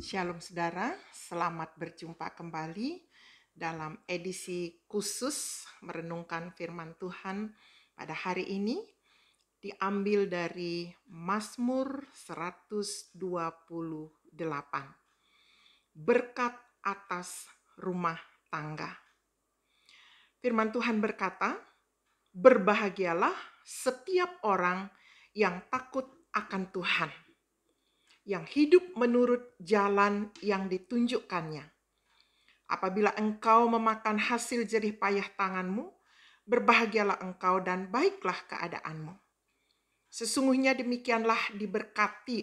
Shalom saudara, selamat berjumpa kembali dalam edisi khusus merenungkan firman Tuhan pada hari ini, diambil dari Mazmur 128. Berkat atas rumah tangga. Firman Tuhan berkata, berbahagialah setiap orang yang takut akan Tuhan, yang hidup menurut jalan yang ditunjukkannya. Apabila engkau memakan hasil jerih payah tanganmu, berbahagialah engkau dan baiklah keadaanmu. Sesungguhnya demikianlah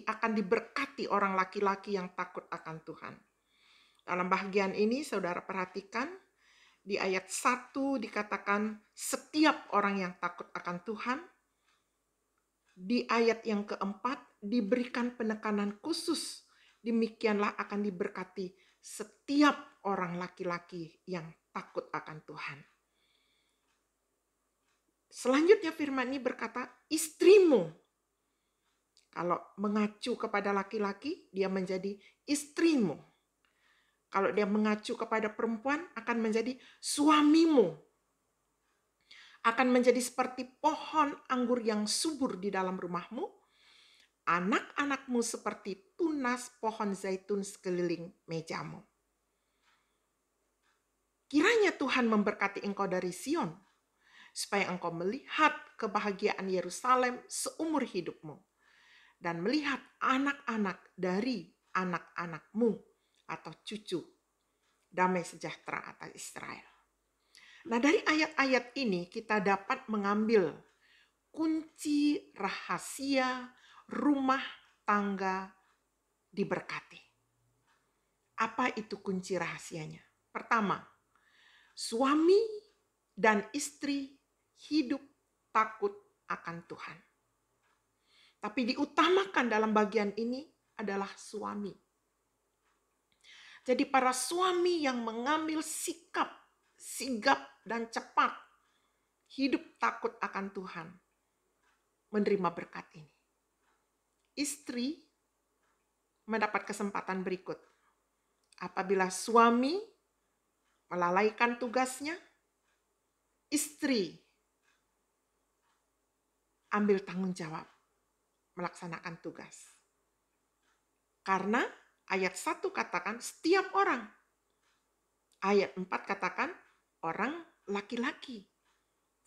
akan diberkati orang laki-laki yang takut akan Tuhan. Dalam bagian ini saudara perhatikan, di ayat 1 dikatakan setiap orang yang takut akan Tuhan. Di ayat yang keempat diberikan penekanan khusus, demikianlah akan diberkati setiap orang laki-laki yang takut akan Tuhan. Selanjutnya firman ini berkata, istrimu. Kalau mengacu kepada laki-laki, dia menjadi istrimu. Kalau dia mengacu kepada perempuan, akan menjadi suamimu. Akan menjadi seperti pohon anggur yang subur di dalam rumahmu, anak-anakmu seperti tunas pohon zaitun sekeliling mejamu. Kiranya Tuhan memberkati engkau dari Sion, supaya engkau melihat kebahagiaan Yerusalem seumur hidupmu, dan melihat anak-anak dari anak-anakmu atau cucu, damai sejahtera atas Israel. Nah, dari ayat-ayat ini kita dapat mengambil kunci rahasia rumah tangga diberkati. Apa itu kunci rahasianya? Pertama, suami dan istri hidup takut akan Tuhan. Tapi diutamakan dalam bagian ini adalah suami. Jadi para suami yang mengambil sikap, sigap dan cepat hidup takut akan Tuhan menerima berkat ini. Istri mendapat kesempatan berikut. Apabila suami melalaikan tugasnya, istri ambil tanggung jawab melaksanakan tugas. Karena ayat 1 katakan setiap orang. Ayat 4 katakan orang laki-laki.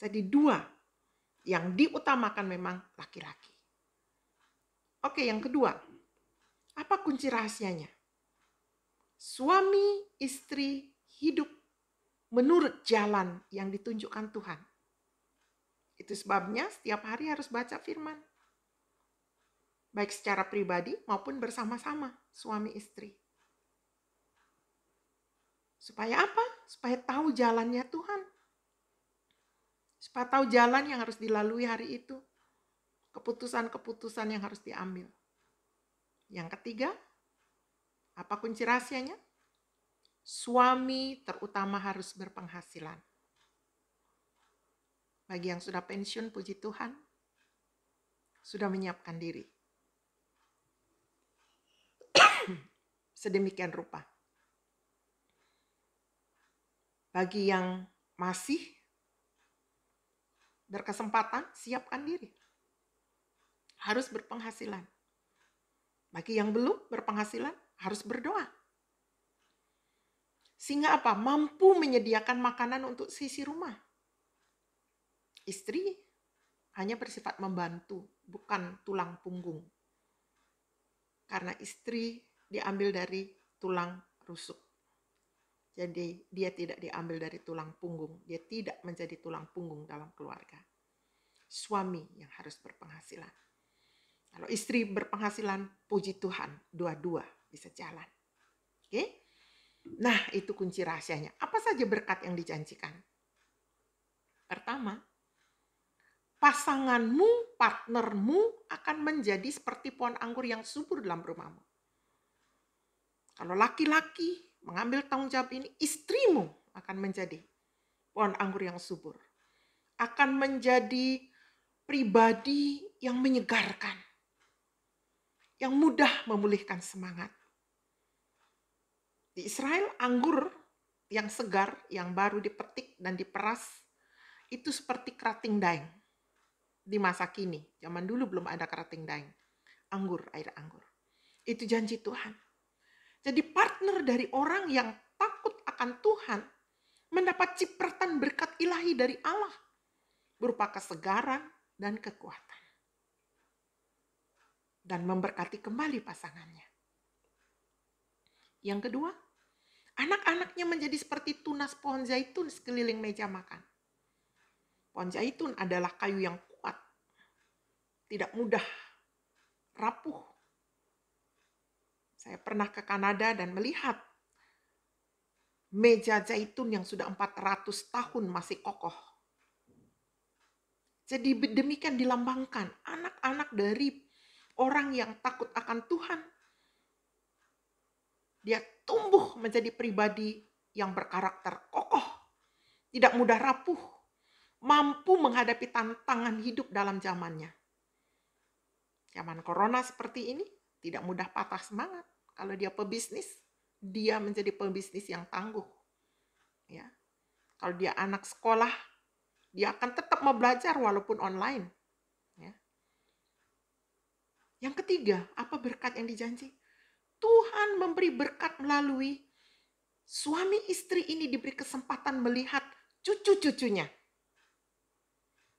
Jadi 2 yang diutamakan memang laki-laki. Oke, yang kedua. Apa kunci rahasianya? Suami istri hidup menurut jalan yang ditunjukkan Tuhan. Itu sebabnya setiap hari harus baca firman. Baik secara pribadi maupun bersama-sama suami istri. Supaya apa? Supaya tahu jalannya Tuhan. Supaya tahu jalan yang harus dilalui hari itu. Keputusan-keputusan yang harus diambil. Yang ketiga, apa kunci rahasianya? Suami terutama harus berpenghasilan. Bagi yang sudah pensiun, puji Tuhan, sudah menyiapkan diri. Sedemikian rupa. Bagi yang masih berkesempatan, siapkan diri. Harus berpenghasilan. Bagi yang belum berpenghasilan, harus berdoa. Sehingga apa? Mampu menyediakan makanan untuk sisi rumah. Istri hanya bersifat membantu, bukan tulang punggung. Karena istri diambil dari tulang rusuk. Jadi dia tidak diambil dari tulang punggung. Dia tidak menjadi tulang punggung dalam keluarga. Suami yang harus berpenghasilan. Kalau istri berpenghasilan, puji Tuhan, dua-dua bisa jalan. Oke? Nah, itu kunci rahasianya. Apa saja berkat yang dijanjikan? Pertama, pasanganmu, partnermu akan menjadi seperti pohon anggur yang subur dalam rumahmu. Kalau laki-laki mengambil tanggung jawab ini, istrimu akan menjadi pohon anggur yang subur. Akan menjadi pribadi yang menyegarkan. Yang mudah memulihkan semangat. Di Israel, anggur yang segar, yang baru dipetik dan diperas, itu seperti kerating daeng di masa kini. Zaman dulu belum ada kerating daeng. Anggur, air anggur. Itu janji Tuhan. Jadi partner dari orang yang takut akan Tuhan mendapat cipratan berkat ilahi dari Allah berupa kesegaran dan kekuatan. Dan memberkati kembali pasangannya. Yang kedua, anak-anaknya menjadi seperti tunas pohon zaitun sekeliling meja makan. Pohon zaitun adalah kayu yang kuat, tidak mudah rapuh. Saya pernah ke Kanada dan melihat meja zaitun yang sudah 400 tahun masih kokoh. Jadi demikian dilambangkan anak-anak dari orang yang takut akan Tuhan. Dia tumbuh menjadi pribadi yang berkarakter kokoh, tidak mudah rapuh, mampu menghadapi tantangan hidup dalam zamannya. Zaman corona seperti ini, tidak mudah patah semangat. Kalau dia pebisnis, dia menjadi pebisnis yang tangguh. Ya. Kalau dia anak sekolah, dia akan tetap mau belajar walaupun online. Ya. Yang ketiga, apa berkat yang dijanji? Tuhan memberi berkat melalui suami istri ini diberi kesempatan melihat cucu-cucunya.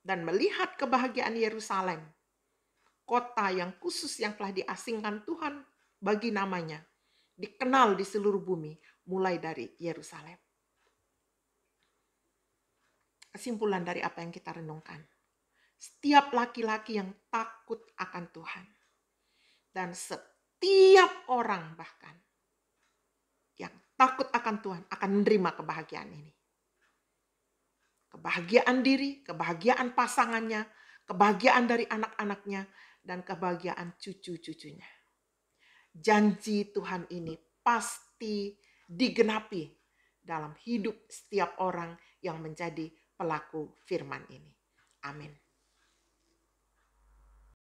Dan melihat kebahagiaan Yerusalem. Kota yang khusus yang telah diasingkan Tuhan bagi namanya. Dikenal di seluruh bumi, mulai dari Yerusalem. Kesimpulan dari apa yang kita renungkan. Setiap laki-laki yang takut akan Tuhan. Dan setiap orang bahkan yang takut akan Tuhan akan menerima kebahagiaan ini. Kebahagiaan diri, kebahagiaan pasangannya, kebahagiaan dari anak-anaknya, dan kebahagiaan cucu-cucunya. Janji Tuhan ini pasti digenapi dalam hidup setiap orang yang menjadi pelaku firman ini. Amin.